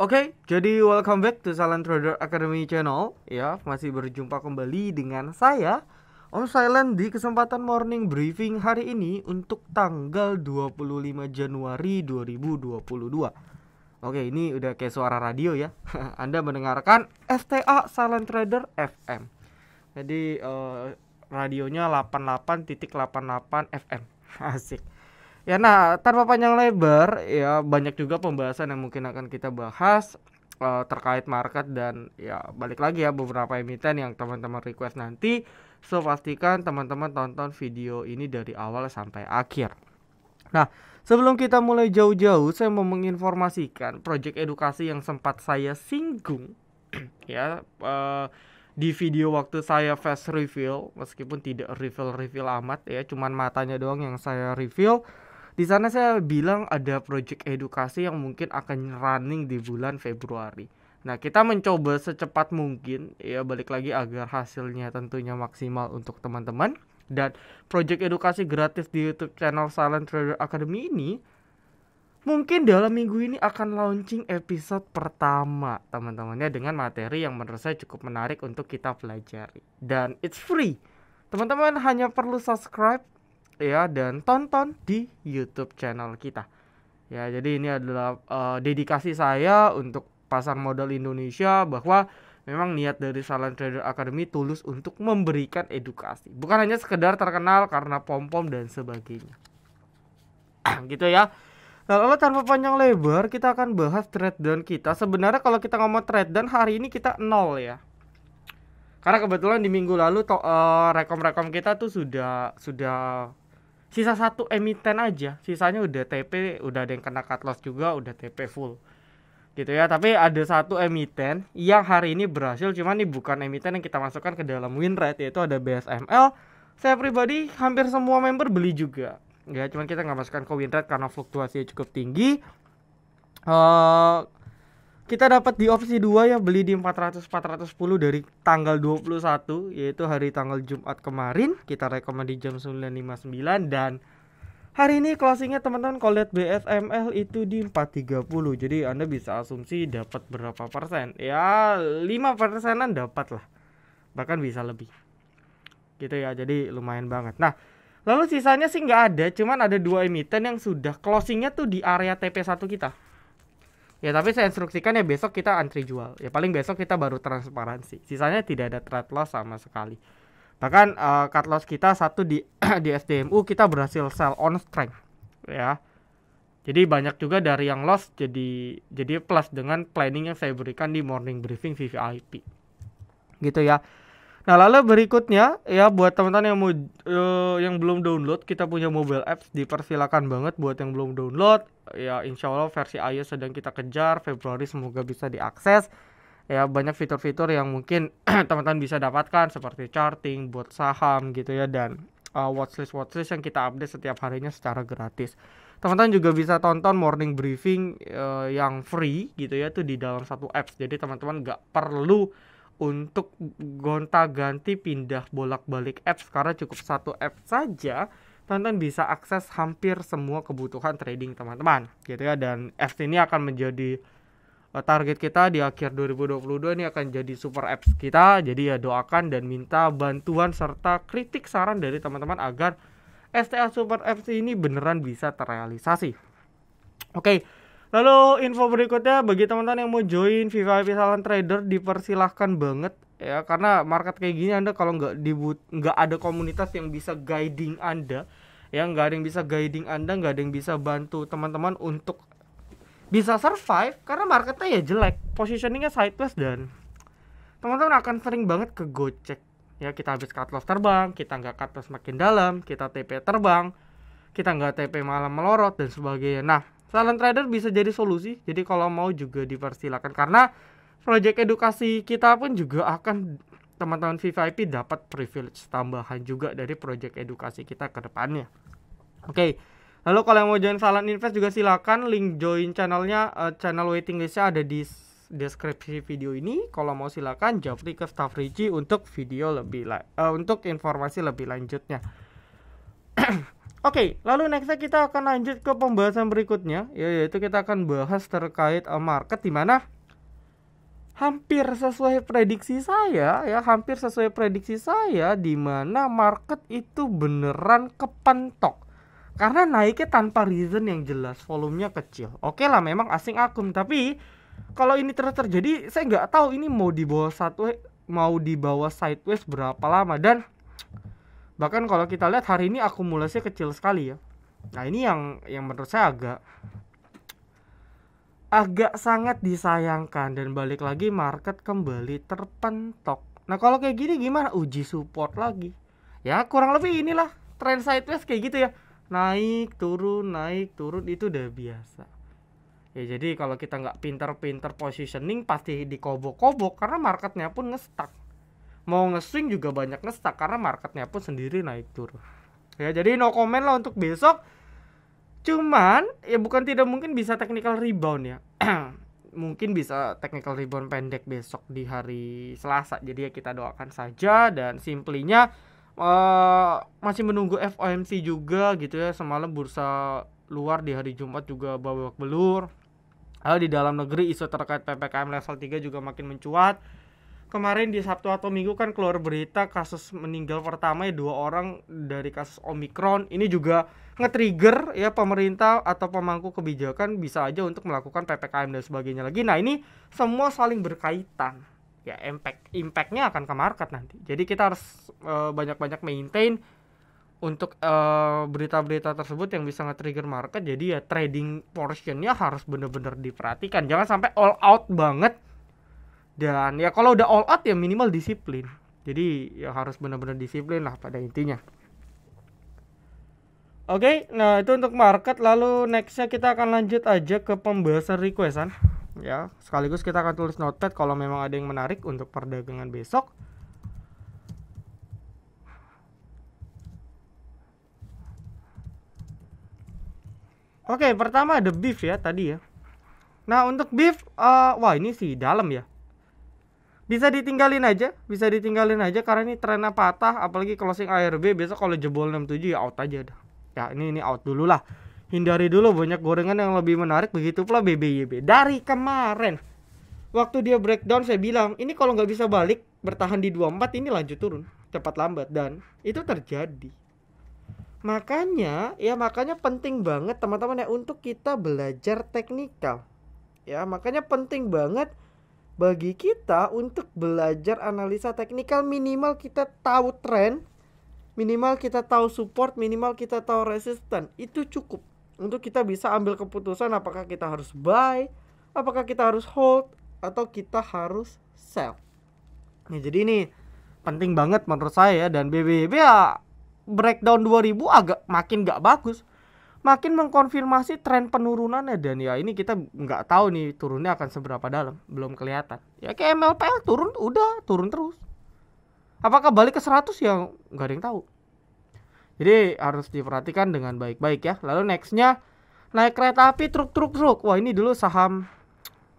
Oke, jadi welcome back to Silent Trader Academy channel. Ya, masih berjumpa kembali dengan saya Om Silent di kesempatan morning briefing hari ini untuk tanggal 25 Januari 2022. Oke, ini udah kayak suara radio ya. Anda mendengarkan STA Silent Trader FM. Jadi radionya 88.88 FM. Asik. Ya, nah, tanpa panjang lebar, ya banyak juga pembahasan yang mungkin akan kita bahas terkait market dan ya balik lagi ya beberapa emiten yang teman-teman request nanti. So, pastikan teman-teman tonton video ini dari awal sampai akhir. Nah, sebelum kita mulai jauh-jauh, saya mau menginformasikan proyek edukasi yang sempat saya singgung ya di video waktu saya flash reveal, meskipun tidak reveal amat ya, cuman matanya doang yang saya reveal. Di sana saya bilang ada proyek edukasi yang mungkin akan running di bulan Februari. Nah, kita mencoba secepat mungkin ya, balik lagi agar hasilnya tentunya maksimal untuk teman-teman. Dan proyek edukasi gratis di YouTube channel Silent Trader Academy ini mungkin dalam minggu ini akan launching episode pertama teman-temannya, dengan materi yang menurut saya cukup menarik untuk kita pelajari. Dan it's free. Teman-teman hanya perlu subscribe ya dan tonton di YouTube channel kita. Ya, jadi ini adalah dedikasi saya untuk pasar modal Indonesia, bahwa memang niat dari Silent Trader Academy tulus untuk memberikan edukasi, bukan hanya sekedar terkenal karena pom-pom dan sebagainya. Gitu ya. Nah, lalu tanpa panjang lebar, kita akan bahas trade down kita. Sebenarnya kalau kita ngomong trade down hari ini kita nol ya. Karena kebetulan di minggu lalu rekom-rekom kita tuh sudah sisa satu emiten aja, sisanya udah TP, udah ada yang kena cut loss juga, udah TP full gitu ya. Tapi ada satu emiten yang hari ini berhasil, cuman ini bukan emiten yang kita masukkan ke dalam win rate, yaitu ada BSML. Saya pribadi hampir semua member beli juga ya, cuman kita nggak masukkan ke win rate karena fluktuasinya cukup tinggi. Kita dapat di opsi 2 ya, beli di 410 dari tanggal 21, yaitu hari tanggal Jumat kemarin. Kita rekomend di jam 9.59 dan hari ini closingnya teman-teman kalau lihat BSML itu di 430. Jadi Anda bisa asumsi dapat berapa persen? Ya 5%an dapat lah, bahkan bisa lebih gitu ya, jadi lumayan banget. Nah, lalu sisanya sih nggak ada, cuman ada 2 emiten yang sudah closingnya tuh di area TP1 kita. Ya, tapi saya instruksikan ya besok kita antri jual. Ya paling besok kita baru transparansi. Sisanya tidak ada trade loss sama sekali. Bahkan cut loss kita satu di di SDMU kita berhasil sell on strength ya. Jadi banyak juga dari yang loss jadi plus dengan planning yang saya berikan di morning briefing VVIP. Gitu ya. Nah, lalu berikutnya ya buat teman-teman yang mau yang belum download, kita punya mobile apps, dipersilakan banget buat yang belum download. Ya, insya Allah versi iOS sedang kita kejar, Februari semoga bisa diakses. Ya, banyak fitur-fitur yang mungkin teman-teman bisa dapatkan seperti charting, buat saham gitu ya, dan watchlist yang kita update setiap harinya secara gratis. Teman-teman juga bisa tonton morning briefing yang free gitu ya, tuh di dalam satu apps. Jadi teman-teman nggak perlu untuk gonta-ganti pindah bolak-balik apps, karena cukup satu app saja teman-teman bisa akses hampir semua kebutuhan trading teman-teman gitu ya. Dan apps ini akan menjadi target kita di akhir 2022, ini akan jadi super apps kita. Jadi ya doakan dan minta bantuan serta kritik saran dari teman-teman agar STA super apps ini beneran bisa terrealisasi. Oke. Lalu info berikutnya bagi teman-teman yang mau join VVIP Silent Trader, dipersilahkan banget ya, karena market kayak gini Anda kalau nggak ada komunitas yang bisa guiding Anda ya, nggak ada yang bisa guiding Anda, nggak ada yang bisa bantu teman-teman untuk bisa survive, karena marketnya ya jelek, positioningnya sideways, dan teman-teman akan sering banget kegocek ya. Kita habis cut loss terbang, kita nggak cut loss makin dalam, kita TP terbang, kita nggak TP malah melorot dan sebagainya. Nah, Silent Trader bisa jadi solusi. Jadi kalau mau juga dipersilakan, karena proyek edukasi kita pun juga akan teman-teman VVIP dapat privilege tambahan juga dari proyek edukasi kita ke depannya. Oke. Lalu kalau yang mau join Silent Invest juga silakan, link join channelnya, channel waiting listnya ada di deskripsi video ini. Kalau mau silakan japri ke staff Ricci untuk video untuk informasi lebih lanjutnya. Oke, lalu nextnya kita akan lanjut ke pembahasan berikutnya, yaitu kita akan bahas terkait market, di mana hampir sesuai prediksi saya ya, hampir sesuai prediksi saya, di mana market itu beneran kepentok karena naiknya tanpa reason yang jelas, volumenya kecil. Oke lah, memang asing akum, tapi kalau ini terus terjadi, saya nggak tahu ini mau di bawah sideways berapa lama. Dan bahkan kalau kita lihat hari ini akumulasinya kecil sekali ya. Nah ini yang menurut saya agak sangat disayangkan, dan balik lagi market kembali terpentok. Nah kalau kayak gini gimana? Uji support lagi. Ya kurang lebih inilah trend sideways kayak gitu ya. Naik turun itu udah biasa. Ya jadi kalau kita nggak pinter-pinter positioning pasti dikobok-kobok karena marketnya pun nge-stuck. Mau nge-swing juga banyak nge-stuck karena marketnya pun sendiri naik turun. Ya jadi no comment lah untuk besok. Cuman ya bukan tidak mungkin bisa technical rebound ya. Mungkin bisa technical rebound pendek besok di hari Selasa. Jadi ya kita doakan saja, dan simplinya masih menunggu FOMC juga gitu ya. Semalam bursa luar di hari Jumat juga babak belur. Lalu di dalam negeri isu terkait PPKM level 3 juga makin mencuat. Kemarin di Sabtu atau Minggu kan keluar berita kasus meninggal pertama ya 2 orang dari kasus Omikron. Ini juga nge-trigger ya pemerintah atau pemangku kebijakan bisa aja untuk melakukan PPKM dan sebagainya lagi. Nah ini semua saling berkaitan ya, impactnya akan ke market nanti. Jadi kita harus banyak-banyak maintain untuk berita-berita tersebut yang bisa nge-trigger market. Jadi ya trading portionnya harus bener-bener diperhatikan, jangan sampai all out banget. Dan ya kalau udah all out ya minimal disiplin. Jadi ya harus benar-benar disiplin lah pada intinya. Oke, nah itu untuk market. Lalu nextnya kita akan lanjut aja ke pembahasan requestan. Ya, sekaligus kita akan tulis notepad kalau memang ada yang menarik untuk perdagangan besok. Oke, pertama ada beef ya tadi ya. Nah untuk beef, wah ini sih dalam ya. Bisa ditinggalin aja karena ini trennya patah, apalagi closing ARB besok kalau jebol 67 ya out aja dah. Ya ini out dulu lah. Hindari dulu banyak gorengan yang lebih menarik, begitu pula BBYB. Dari kemarin waktu dia breakdown saya bilang, ini kalau nggak bisa balik bertahan di 24 ini lanjut turun cepat lambat, dan itu terjadi. Makanya penting banget teman-teman ya untuk kita belajar teknikal. Ya, makanya penting banget bagi kita untuk belajar analisa teknikal. Minimal kita tahu tren, minimal kita tahu support, minimal kita tahu resisten. Itu cukup untuk kita bisa ambil keputusan apakah kita harus buy, apakah kita harus hold, atau kita harus sell. Nah, jadi ini penting banget menurut saya. Dan BBB ya breakdown 2000 agak makin gak bagus, makin mengkonfirmasi tren penurunannya. Dan ya ini kita nggak tahu nih turunnya akan seberapa dalam, belum kelihatan. Ya kayak MLPL turun, udah turun terus. Apakah balik ke 100 ya nggak ada yang tahu. Jadi harus diperhatikan dengan baik-baik ya. Lalu nextnya naik kereta api truk. Wah ini dulu saham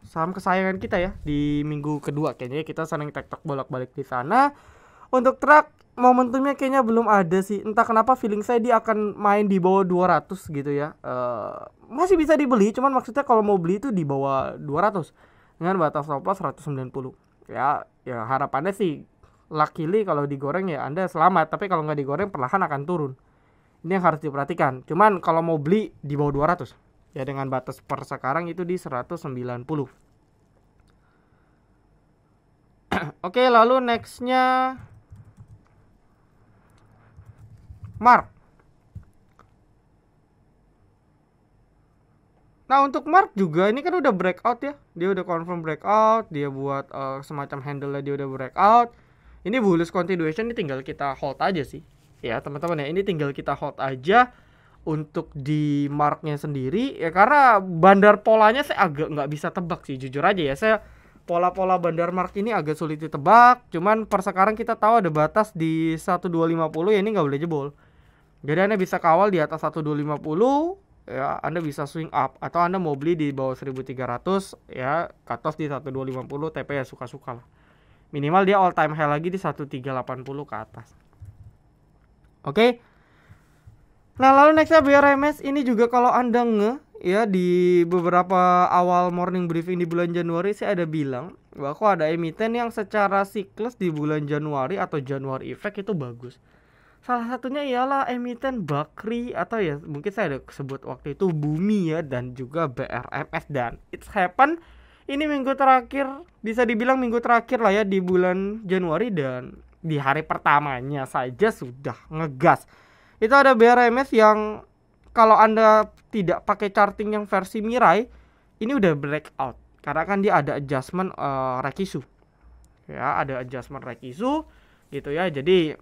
kesayangan kita ya di minggu kedua. Kayaknya kita sering tektok bolak-balik di sana. Untuk truk momentumnya kayaknya belum ada sih. Entah kenapa feeling saya dia akan main di bawah 200 gitu ya. Masih bisa dibeli, cuman maksudnya kalau mau beli itu di bawah 200 dengan batas stop loss 190. Ya harapannya sih luckily kalau digoreng ya Anda selamat, tapi kalau nggak digoreng perlahan akan turun. Ini yang harus diperhatikan. Cuman kalau mau beli di bawah 200 ya dengan batas per sekarang itu di 190. Oke, lalu nextnya Mark. Nah untuk Mark juga ini kan udah breakout ya. Dia udah confirm breakout. Dia buat semacam handle-nya dia udah breakout. Ini bullish continuation, ini tinggal kita hold aja sih. Ya teman-teman ya, ini tinggal kita hold aja untuk di Marknya sendiri. Ya karena bandar polanya saya agak nggak bisa tebak sih, jujur aja ya. Saya pola-pola bandar Mark ini agak sulit ditebak. Cuman per sekarang kita tahu ada batas di 1250 ya, ini nggak boleh jebol. Jadi Anda bisa kawal di atas 1250 ya, Anda bisa swing up, atau Anda mau beli di bawah 1300 ya, cut off di 1250, TP ya suka-suka lah. Minimal dia all time high lagi di 1380 ke atas. Oke. Nah lalu nextnya BRMS. Ini juga kalau Anda ya di beberapa awal morning briefing di bulan Januari saya ada bilang bahwa kok ada emiten yang secara siklus di bulan Januari atau Januari effect itu bagus. Salah satunya ialah emiten Bakri atau ya mungkin saya ada sebut waktu itu Bumi ya, dan juga BRMS, dan it's happen ini minggu terakhir, bisa dibilang minggu terakhir lah ya di bulan Januari, dan di hari pertamanya saja sudah ngegas. Itu ada BRMS yang kalau Anda tidak pakai charting yang versi Mirai, ini udah breakout karena kan dia ada adjustment Rekisu. Ya, ada adjustment Rekisu gitu ya. Jadi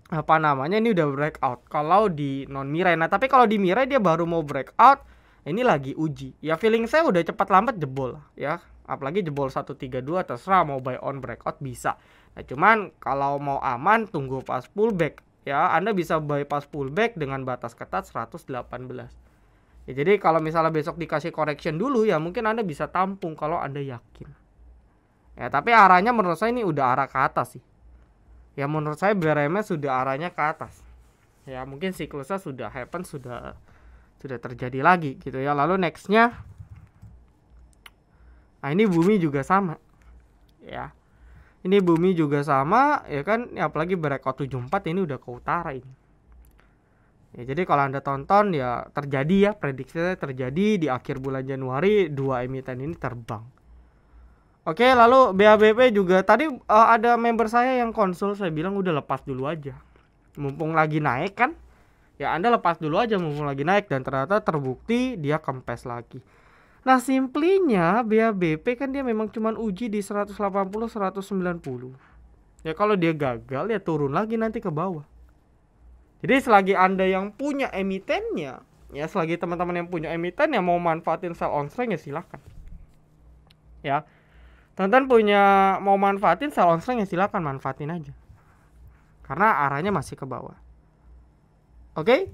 apa namanya, ini udah breakout kalau di non Mirai. Nah, tapi kalau di Mirai dia baru mau breakout, ini lagi uji. Ya feeling saya udah cepat lambat jebol ya. Apalagi jebol 132 terserah mau buy on breakout bisa. Nah, cuman kalau mau aman tunggu pas pullback ya. Anda bisa buy pas pullback dengan batas ketat 118. Ya, jadi kalau misalnya besok dikasih correction dulu ya mungkin Anda bisa tampung kalau Anda yakin. Ya, tapi arahnya menurut saya ini udah arah ke atas sih. Ya menurut saya BRMS sudah arahnya ke atas. Ya mungkin siklusnya sudah happen, sudah terjadi lagi gitu ya. Lalu nextnya, nah ini Bumi juga sama. Ya. Ini Bumi juga sama ya kan, ya, apalagi breakout 74 ini udah ke utara ini. Ya, jadi kalau Anda tonton ya terjadi ya, prediksinya terjadi di akhir bulan Januari dua emiten ini terbang. Oke, lalu BABP juga tadi ada member saya yang konsul, saya bilang udah lepas dulu aja. Mumpung lagi naik kan? Ya Anda lepas dulu aja mumpung lagi naik, dan ternyata terbukti dia kempes lagi. Nah, simplinya BABP kan dia memang cuman uji di 180 190. Ya kalau dia gagal ya turun lagi nanti ke bawah. Jadi selagi Anda yang punya emitennya, ya selagi teman-teman yang punya emiten yang mau manfaatin sell on strength ya silakan. Ya. Teman-teman punya mau manfaatin sell on strength ya silakan manfaatin aja. Karena arahnya masih ke bawah. Oke?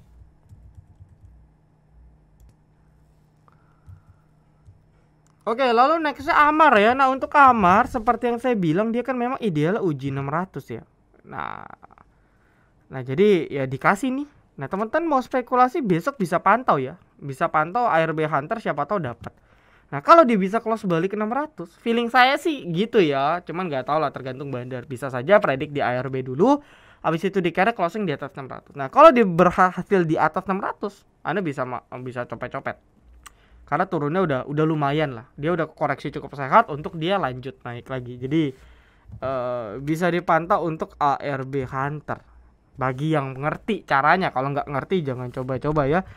Oke, lalu nextnya Amar ya. Nah, untuk Amar seperti yang saya bilang dia kan memang ideal uji 600 ya. Nah jadi ya dikasih nih. Nah, teman-teman mau spekulasi besok bisa pantau ya. Bisa pantau ARB Hunter, siapa tahu dapat. Nah, kalau dia bisa close balik 600, feeling saya sih gitu ya. Cuman nggak tahu lah, tergantung bandar. Bisa saja predik di ARB dulu, habis itu dikerek closing di atas 600. Nah, kalau dia berhasil di atas 600, Anda bisa copet-copet. Karena turunnya udah lumayan lah. Dia udah koreksi cukup sehat untuk dia lanjut naik lagi. Jadi bisa dipantau untuk ARB Hunter. Bagi yang ngerti caranya, kalau nggak ngerti jangan coba-coba ya.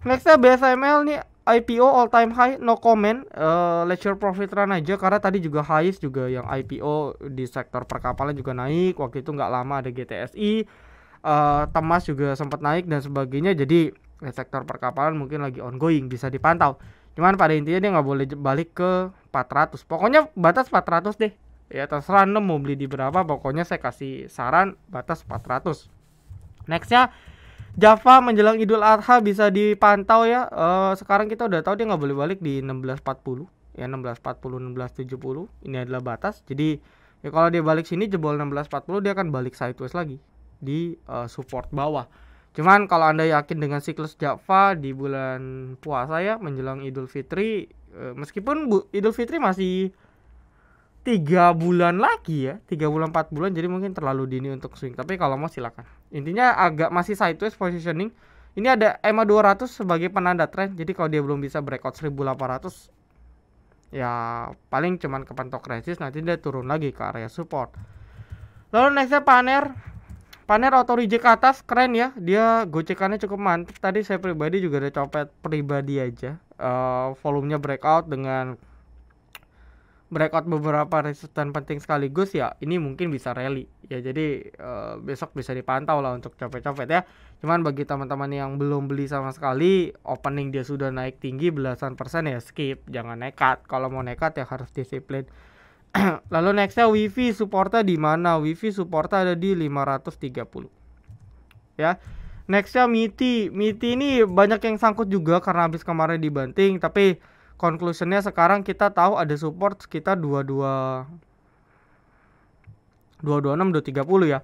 Nextnya BSML nih, IPO all time high, no comment. Let your profit run aja, karena tadi juga highest juga yang IPO di sektor perkapalan juga naik. Waktu itu nggak lama ada GTSI, Temas juga sempat naik dan sebagainya. Jadi sektor perkapalan mungkin lagi ongoing, bisa dipantau. Cuman pada intinya dia nggak boleh balik ke 400. Pokoknya batas 400 deh. Ya terserah Anda mau beli di berapa, pokoknya saya kasih saran batas 400. Nextnya Java menjelang Idul Adha bisa dipantau ya. Sekarang kita udah tahu dia nggak boleh balik di 1640 ya, 1640 1670 ini adalah batas. Jadi ya kalau dia balik sini jebol 1640 dia akan balik sideways lagi di support bawah. Cuman kalau Anda yakin dengan siklus Java di bulan puasa ya menjelang Idul Fitri, meskipun Idul Fitri masih 3 bulan lagi ya, 3 bulan 4 bulan, jadi mungkin terlalu dini untuk swing. Tapi kalau mau silakan. Intinya agak masih sideways positioning. Ini ada EMA 200 sebagai penanda trend. Jadi kalau dia belum bisa breakout 1800 ya paling cuman kepentok resist, nanti dia turun lagi ke area support. Lalu nextnya Paner auto reject ke atas, keren ya. Dia gocekannya cukup mantap. Tadi saya pribadi juga ada copet pribadi aja. Volumenya breakout dengan breakout beberapa resisten penting sekaligus ya, ini mungkin bisa rally ya. Jadi besok bisa dipantau lah untuk copet-copet ya. Cuman bagi teman-teman yang belum beli sama sekali, opening dia sudah naik tinggi belasan persen ya skip, jangan nekat. Kalau mau nekat ya harus disiplin. Lalu nextnya Wifi supportnya di mana? Wifi supportnya ada di 530 ya. Nextnya MITI ini banyak yang sangkut juga karena habis kemarin dibanting, tapi conclusionnya sekarang kita tahu ada support sekitar 226 230 ya.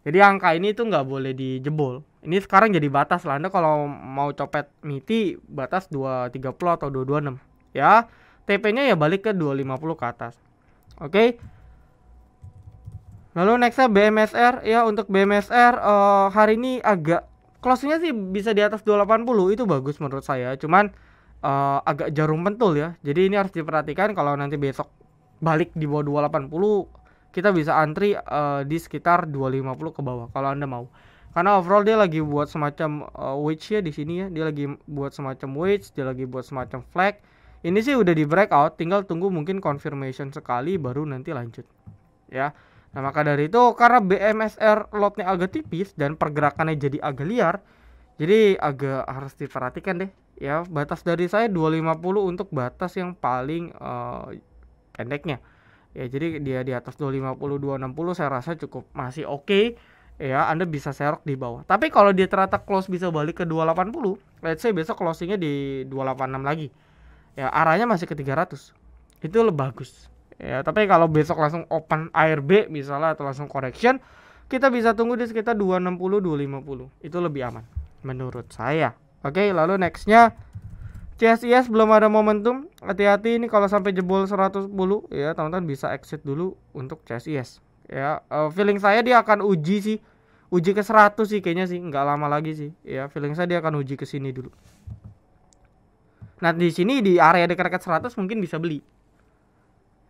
Jadi angka ini tuh nggak boleh dijebol. Ini sekarang jadi batas lah. Anda kalau mau copet MITI batas 230 atau 226 ya. TP-nya ya balik ke 250 ke atas. Oke. Lalu nextnya BMSR ya. Untuk BMSR hari ini agak closingnya sih bisa di atas 280, itu bagus menurut saya. Cuman agak jarum pentul ya. Jadi ini harus diperhatikan kalau nanti besok balik di bawah 280, kita bisa antri di sekitar 250 ke bawah kalau Anda mau. Karena overall dia lagi buat semacam wedge ya di sini ya. Dia lagi buat semacam wedge, dia lagi buat semacam flag. Ini sih udah di breakout, tinggal tunggu mungkin confirmation sekali baru nanti lanjut. Ya. Nah, maka dari itu karena BMSR lotnya agak tipis dan pergerakannya jadi agak liar, jadi agak harus diperhatikan deh. Ya, batas dari saya 250 untuk batas yang paling pendeknya. Ya, jadi dia di atas 250 260 saya rasa cukup masih oke. Ya, Anda bisa serok di bawah. Tapi kalau dia ternyata close bisa balik ke 280, let's say besok closingnya di 286 lagi. Ya, arahnya masih ke 300. Itu lebih bagus. Ya, tapi kalau besok langsung open ARB misalnya atau langsung correction, kita bisa tunggu di sekitar 260 250. Itu lebih aman menurut saya. Oke, lalu nextnya CSIS belum ada momentum. Hati-hati ini kalau sampai jebol 110 ya, teman-teman bisa exit dulu untuk CSIS. Ya, feeling saya dia akan uji sih. Uji ke 100 sih kayaknya sih, nggak lama lagi sih. Ya, feeling saya dia akan uji ke sini dulu. Nah, di sini di area dekat-dekat 100 mungkin bisa beli.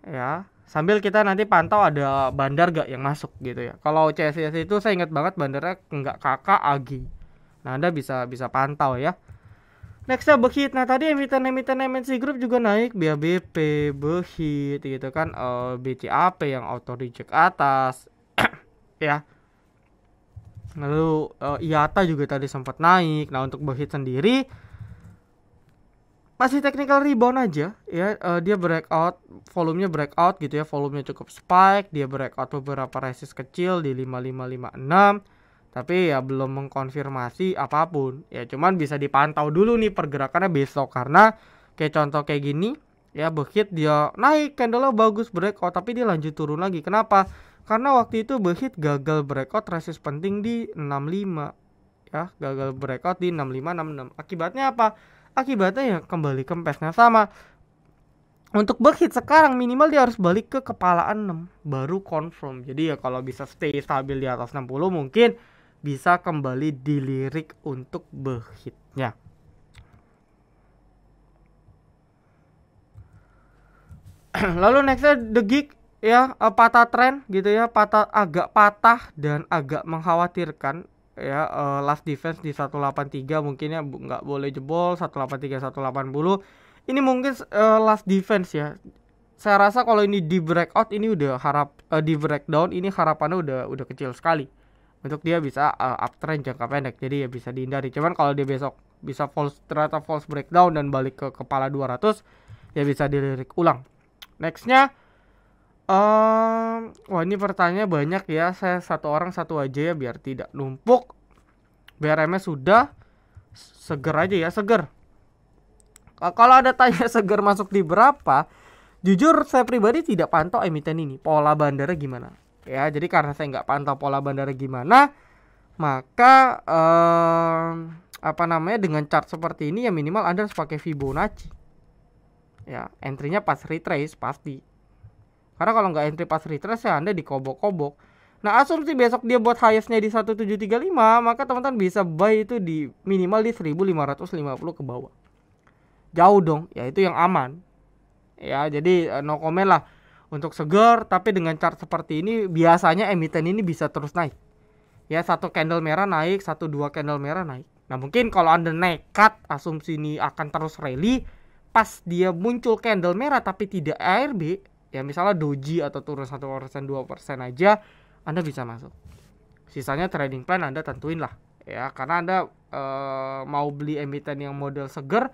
Ya, sambil kita nanti pantau ada bandar gak yang masuk gitu ya. Kalau CSIS itu saya ingat banget bandarnya nggak kakak Agi. Nah, Anda bisa pantau ya. Nextnya Behit. Nah, tadi emiten MNC Group juga naik, BABP, Behit gitu kan, BCAP yang auto reject atas. Ya. Lalu IATA juga tadi sempat naik. Nah, untuk Behit sendiri masih technical rebound aja ya. Dia breakout, volumenya breakout gitu ya, volumenya cukup spike, dia breakout beberapa resist kecil di 5556, tapi ya belum mengkonfirmasi apapun ya, cuman bisa dipantau dulu nih pergerakannya besok. Karena kayak contoh kayak gini ya, Behit dia naik, candle bagus breakout, tapi dia lanjut turun lagi. Kenapa? Karena waktu itu Behit gagal breakout resist penting di 65 ya, gagal breakout di 6566. Akibatnya apa? Akibatnya ya kembali kempesnya sama. Untuk Behit sekarang minimal dia harus balik ke kepalaan 6 baru confirm. Jadi ya kalau bisa stay stabil di atas 60 mungkin bisa kembali dilirik untuk Behitnya. Lalu nextnya The Gig ya, patah tren gitu ya, agak patah dan agak mengkhawatirkan ya. Last defense di 183 mungkin ya, nggak boleh jebol 183 180. Ini mungkin last defense ya. Saya rasa kalau ini di breakout ini udah di breakdown ini harapannya udah kecil sekali untuk dia bisa uptrend jangka pendek. Jadi ya bisa dihindari. Cuman kalau dia besok bisa ternyata false breakdown dan balik ke kepala 200, ya bisa dilirik ulang. Nextnya wah ini pertanyaannya banyak ya. Saya satu orang satu aja ya biar tidak numpuk. BRMS sudah, seger aja ya, seger. Kalau ada tanya seger masuk di berapa, jujur saya pribadi tidak pantau emiten ini pola bandara gimana ya. Jadi karena saya nggak pantau pola bandara gimana, maka dengan chart seperti ini ya minimal Anda harus pakai Fibonacci ya. Entry-nya pas retrace pasti. Karena kalau nggak entry pas retrace ya Anda dikobok-kobok. Nah, asumsi besok dia buat highest-nya di 1735, maka teman-teman bisa buy itu di minimal di 1550 ke bawah. Jauh dong, ya itu yang aman. Ya, jadi no comment lah untuk seger, tapi dengan chart seperti ini biasanya emiten ini bisa terus naik. Ya, satu candle merah naik, 1-2 candle merah naik. Nah, mungkin kalau Anda nekat asumsi ini akan terus rally, pas dia muncul candle merah tapi tidak ARB, ya misalnya doji atau turun 1% 2% aja, Anda bisa masuk. Sisanya trading plan Anda tentuin lah ya, karena Anda mau beli emiten yang model seger,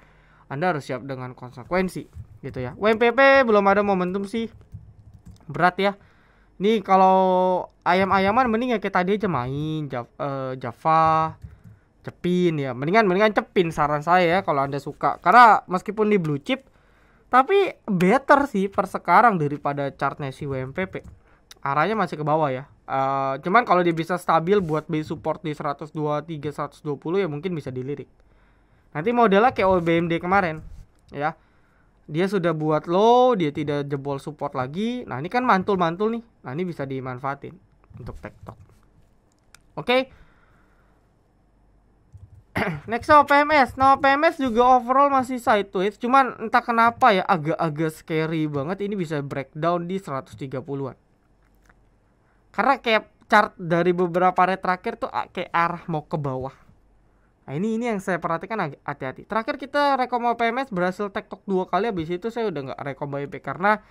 Anda harus siap dengan konsekuensi gitu ya. WMPP belum ada momentum sih, berat ya. Nih kalau ayam-ayaman mending ya kayak tadi aja main Java, Cepin ya, mendingan Cepin saran saya ya kalau Anda suka. Karena meskipun di blue chip, tapi better sih per sekarang daripada chartnya si WMPP. Arahnya masih ke bawah ya. Cuman kalau dia bisa stabil buat base support di 123 120 ya mungkin bisa dilirik. Nanti modelnya kayak OBMD kemarin ya. dia sudah buat low, dia tidak jebol support lagi. Nah, ini kan mantul-mantul nih. Nah, ini bisa dimanfaatin untuk tektok. Oke. Next OPMS. Nah, OPMS juga overall masih sideways, cuman entah kenapa ya agak-agak scary banget ini bisa breakdown di 130-an. Karena kayak chart dari beberapa hari terakhir tuh kayak arah mau ke bawah. Nah, ini yang saya perhatikan, hati-hati. Terakhir kita rekom OPMS berhasil tektok 2 kali, habis itu saya udah nggak rekom buy back karena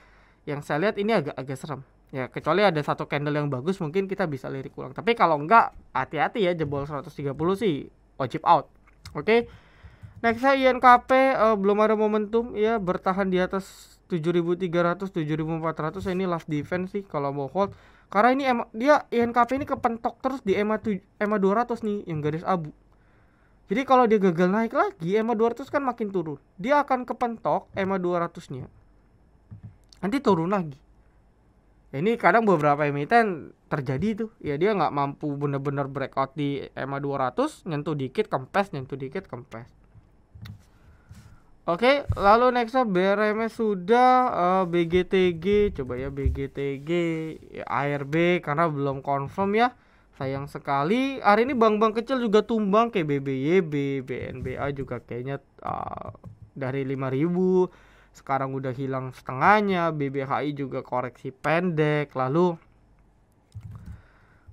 yang saya lihat ini agak-agak serem. Ya, kecuali ada satu candle yang bagus mungkin kita bisa lirik ulang. Tapi kalau enggak, hati-hati ya, jebol 130 sih wajib out. Oke. Next INKP belum ada momentum ya, bertahan di atas 7.300 7.400. Ini last defense sih kalau mau hold. Karena ini dia INKP ini kepentok terus di EMA 200 nih yang garis abu. Jadi kalau dia gagal naik lagi, EMA 200 kan makin turun. Dia akan kepentok EMA 200-nya. Nanti turun lagi. Ini kadang beberapa emiten terjadi tuh. Ya dia nggak mampu bener-bener breakout di EMA 200, nyentuh dikit kempes, nyentuh dikit kempes. Oke, lalu nextnya BRMS sudah, BGTG, coba ya BGTG, ya, ARB karena belum confirm ya. Sayang sekali. Hari ini bank-bank kecil juga tumbang kayak BBYB, BNBA juga kayaknya dari 5.000 sekarang udah hilang setengahnya. BBHI juga koreksi pendek. Lalu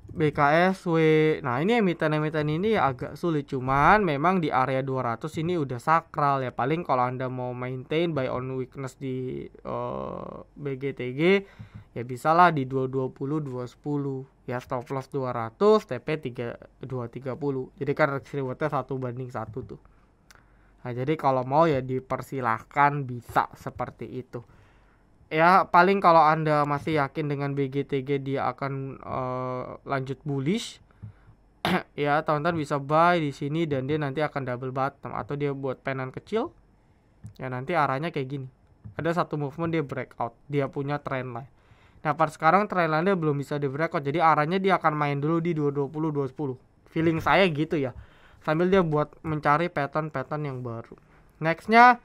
BKSW. Nah, ini emiten-emiten ini ya agak sulit, cuman memang di area 200 ini udah sakral ya. Paling kalau Anda mau maintain buy on weakness di BGTG ya bisalah di 220 210 ya, stop loss 200, TP 230. Jadi kan rewardnya 1:1 tuh. Nah, jadi kalau mau ya dipersilahkan bisa seperti itu. Ya paling kalau Anda masih yakin dengan BGTG dia akan lanjut bullish ya, teman-teman bisa buy di sini dan dia nanti akan double bottom atau dia buat penan kecil. Ya nanti arahnya kayak gini. Ada satu movement dia breakout, dia punya trend line. Nah, per sekarang trend line-nya belum bisa di breakout. Jadi arahnya dia akan main dulu di 220 210. Feeling saya gitu ya. Sambil dia buat mencari pattern-pattern yang baru. Nextnya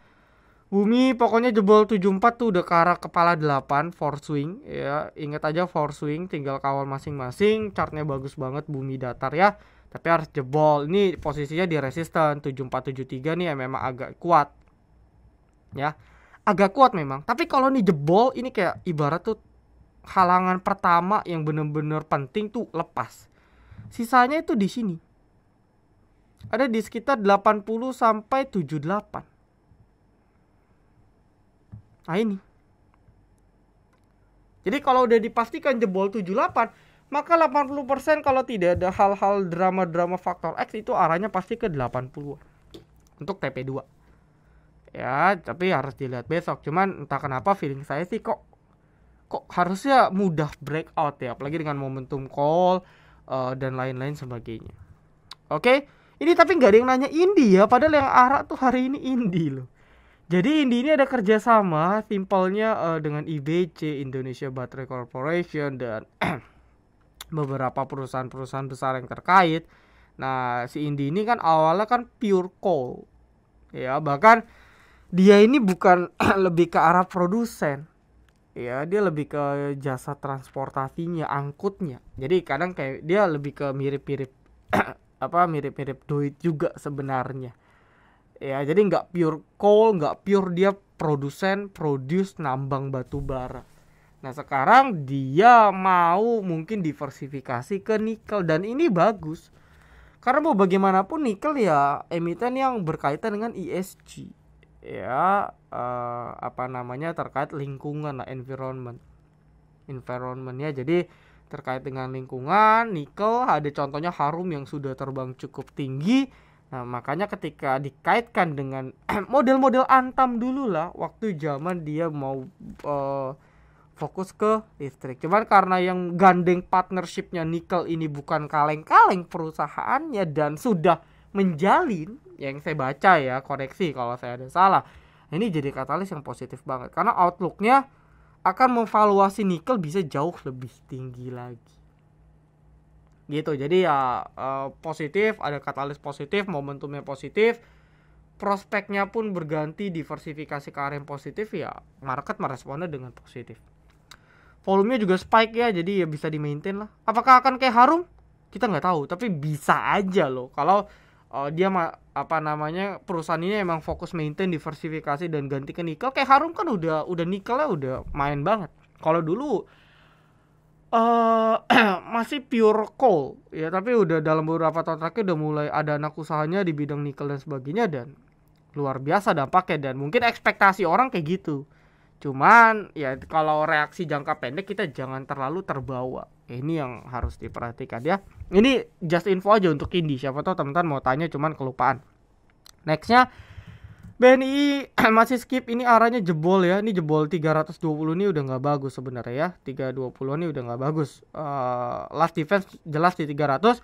Bumi pokoknya jebol 74 tuh udah ke arah kepala 8 for swing ya. Ingat aja for swing tinggal kawal masing-masing. Chartnya bagus banget Bumi datar ya. Tapi harus jebol. Ini posisinya di resisten 7473 nih ya, memang agak kuat. Ya. Agak kuat memang. Tapi kalau nih jebol ini kayak ibarat tuh halangan pertama yang bener-bener penting tuh lepas. Sisanya itu di sini. Ada di sekitar 80 sampai 78. Nah ini. Jadi kalau udah dipastikan jebol 78, maka 80% kalau tidak ada hal-hal drama-drama faktor X itu arahnya pasti ke 80 untuk TP2. Ya, tapi harus dilihat besok. Cuman entah kenapa feeling saya sih kok harusnya mudah breakout ya, apalagi dengan momentum call dan lain-lain sebagainya. Oke, ini tapi nggak ada yang nanya Indi ya, padahal yang arah tuh hari ini Indi loh. Jadi Indi ini ada kerjasama simpelnya dengan IBC, Indonesia Battery Corporation, dan beberapa perusahaan-perusahaan besar yang terkait. Nah, si Indi ini kan awalnya kan pure coal ya, bahkan dia ini bukan lebih ke arah produsen ya, dia lebih ke jasa transportasinya, angkutnya. Jadi kadang kayak dia lebih ke mirip-mirip mirip-mirip duit juga sebenarnya ya. Jadi nggak pure coal, nggak pure dia produce nambang batu bara. Nah sekarang dia mau mungkin diversifikasi ke nikel, dan ini bagus karena mau bagaimanapun nikel ya emiten yang berkaitan dengan ESG ya, terkait lingkungan lah, environment ya. Jadi terkait dengan lingkungan, nikel ada contohnya Harum yang sudah terbang cukup tinggi. Nah makanya ketika dikaitkan dengan model-model Antam dulu lah, waktu zaman dia mau fokus ke listrik. Cuman karena yang gandeng partnershipnya nikel ini bukan kaleng-kaleng perusahaannya dan sudah menjalin, yang saya baca ya, koreksi kalau saya ada salah, ini jadi katalis yang positif banget karena outlooknya akan memvaluasi nikel bisa jauh lebih tinggi lagi gitu. Jadi ya positif, ada katalis positif, momentumnya positif, prospeknya pun berganti, diversifikasi ke arah yang positif, ya market meresponnya dengan positif. Volumenya juga spike ya, jadi ya bisa di maintain lah. Apakah akan kayak Harum? Kita nggak tahu, tapi bisa aja loh kalau dia perusahaan ini emang fokus maintain, diversifikasi dan ganti ke nikel. Kayak Harum kan udah nikelnya udah main banget. Kalau dulu masih pure coal ya, tapi udah dalam beberapa tahun terakhir udah mulai ada anak usahanya di bidang nikel dan sebagainya, dan luar biasa dampaknya, dan mungkin ekspektasi orang kayak gitu. Cuman ya kalau reaksi jangka pendek kita jangan terlalu terbawa. Ini yang harus diperhatikan ya. Ini just info aja untuk Indi, siapa tahu teman-teman mau tanya cuman kelupaan. Nextnya BNI masih skip, ini arahnya jebol ya. Ini jebol 320 ini udah nggak bagus sebenarnya ya. 320 ini udah nggak bagus. Last defense jelas di 300.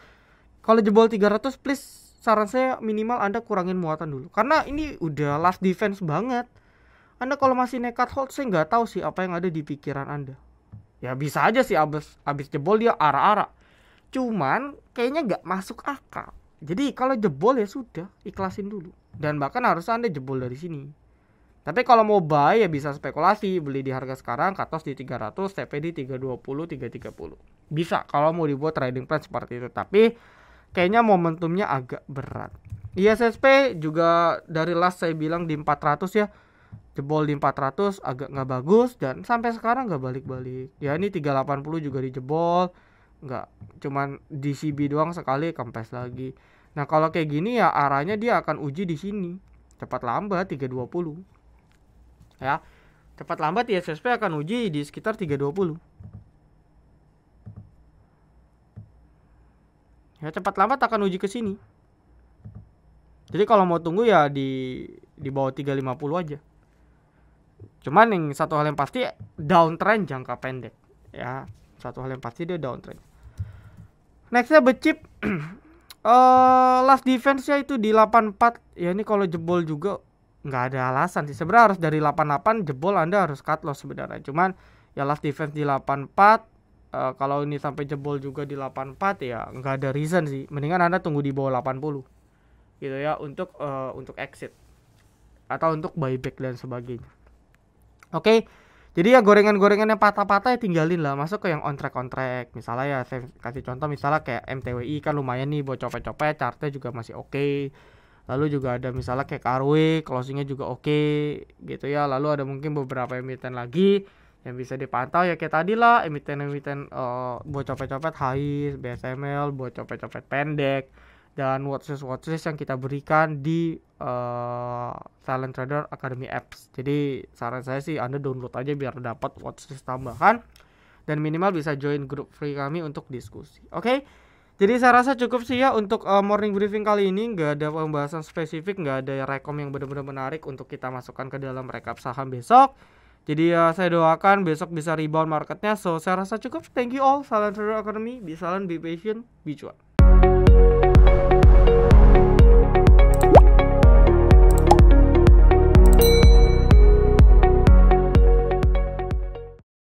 Kalau jebol 300 please, saran saya minimal Anda kurangin muatan dulu. Karena ini udah last defense banget. Anda kalau masih nekat hold, saya nggak tahu sih apa yang ada di pikiran Anda. Ya bisa aja sih abis jebol dia arah-arah. Cuman kayaknya nggak masuk akal. Jadi kalau jebol ya sudah, ikhlasin dulu. Dan bahkan harusnya Anda jebol dari sini. Tapi kalau mau buy ya bisa spekulasi, beli di harga sekarang, cut loss di 300, TP di 320, 330. Bisa kalau mau dibuat trading plan seperti itu. Tapi kayaknya momentumnya agak berat. ISSP juga dari last saya bilang di 400 ya. Jebol di 400 agak nggak bagus, dan sampai sekarang nggak balik-balik. Ya ini 380 juga dijebol. Nggak, cuman di CB doang sekali kempes lagi. Nah kalau kayak gini ya arahnya dia akan uji di sini. Cepat lambat 320. Ya, cepat lambat ISSP akan uji di sekitar 320. Ya cepat lambat akan uji ke sini. Jadi kalau mau tunggu ya di bawah 350 aja. Cuman yang satu hal yang pasti downtrend jangka pendek. Ya, satu hal yang pasti dia downtrend. Nextnya Becip. Last defense-nya itu di 84. Ya ini kalau jebol juga nggak ada alasan sih. Sebenarnya harus dari 88 jebol Anda harus cut loss sebenarnya. Cuman ya last defense di 84. Kalau ini sampai jebol juga di 84 ya nggak ada reason sih. Mendingan Anda tunggu di bawah 80. Gitu ya untuk exit atau untuk buyback dan sebagainya. Oke. Jadi ya gorengan-gorengan yang patah-patah ya tinggalin lah, masuk ke yang on track. Misalnya ya saya kasih contoh, misalnya kayak MTWI kan lumayan nih buat copet-copet, chartnya juga masih oke. Lalu juga ada misalnya kayak KRW, closingnya juga oke gitu ya. Lalu ada mungkin beberapa emiten lagi yang bisa dipantau ya kayak tadi lah, emiten-emiten buat copet-copet HIS, BSML, buat copet-copet pendek, dan watchlist yang kita berikan di Silent Trader Academy Apps. Jadi saran saya sih Anda download aja biar dapat watchlist tambahan, dan minimal bisa join grup free kami untuk diskusi. Oke? Jadi saya rasa cukup sih ya untuk morning briefing kali ini. Nggak ada pembahasan spesifik, nggak ada rekom yang benar-benar menarik untuk kita masukkan ke dalam rekap saham besok. Jadi ya saya doakan besok bisa rebound marketnya. So saya rasa cukup. Thank you all. Silent Trader Academy. Be silent, be patient, be cuan.